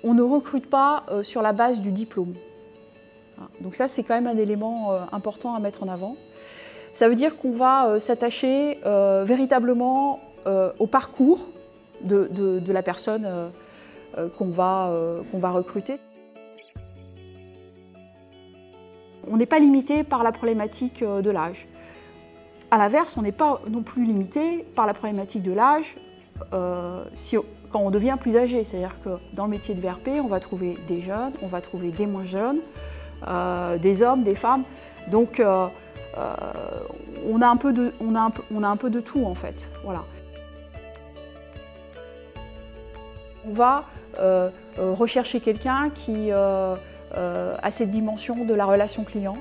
On ne recrute pas sur la base du diplôme. Donc ça, c'est quand même un élément important à mettre en avant. Ça veut dire qu'on va s'attacher véritablement au parcours de la personne qu'on va recruter. On n'est pas limité par la problématique de l'âge. À l'inverse, on n'est pas non plus limité par la problématique de l'âge quand on devient plus âgé. C'est-à-dire que dans le métier de VRP, on va trouver des jeunes, on va trouver des moins jeunes, des hommes, des femmes. Donc on a un peu de tout en fait. Voilà. On va rechercher quelqu'un qui a cette dimension de la relation client,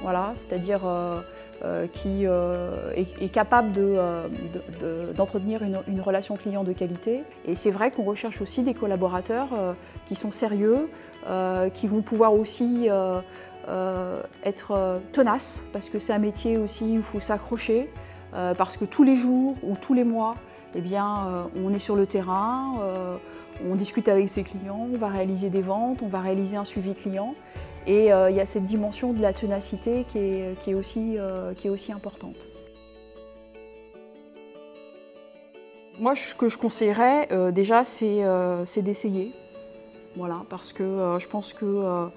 voilà, c'est-à-dire qui est capable d'entretenir une relation client de qualité. Et c'est vrai qu'on recherche aussi des collaborateurs qui sont sérieux, qui vont pouvoir aussi être tenaces, parce que c'est un métier aussi où il faut s'accrocher, parce que tous les jours ou tous les mois, eh bien, on est sur le terrain, on discute avec ses clients, on va réaliser des ventes, on va réaliser un suivi client. Et il y a cette dimension de la ténacité qui est aussi importante. Moi, ce que je conseillerais déjà, c'est d'essayer. Voilà, parce que je pense que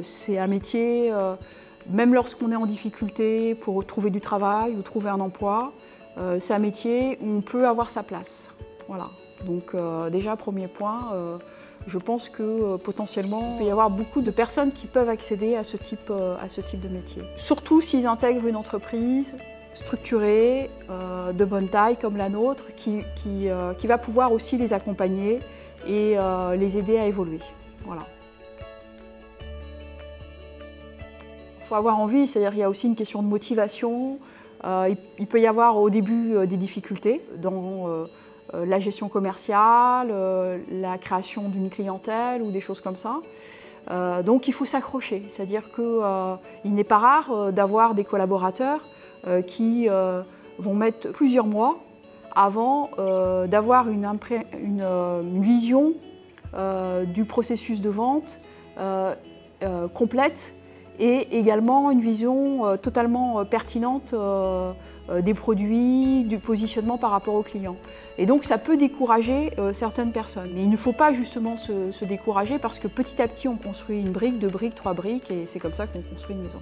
c'est un métier, même lorsqu'on est en difficulté pour trouver du travail ou trouver un emploi, c'est un métier où on peut avoir sa place. Voilà. Donc déjà, premier point, je pense que potentiellement, il peut y avoir beaucoup de personnes qui peuvent accéder à ce type de métier. Surtout s'ils intègrent une entreprise structurée, de bonne taille comme la nôtre, qui va pouvoir aussi les accompagner et les aider à évoluer. Voilà. Il faut avoir envie, c'est-à-dire qu'il y a aussi une question de motivation. Il peut y avoir au début des difficultés dans la gestion commerciale, la création d'une clientèle ou des choses comme ça. Donc il faut s'accrocher, c'est-à-dire qu'il n'est pas rare d'avoir des collaborateurs qui vont mettre plusieurs mois avant d'avoir une vision du processus de vente complète et également une vision totalement pertinente des produits, du positionnement par rapport aux clients. Et donc ça peut décourager certaines personnes. Mais il ne faut pas justement se décourager parce que petit à petit on construit une brique, deux briques, trois briques et c'est comme ça qu'on construit une maison.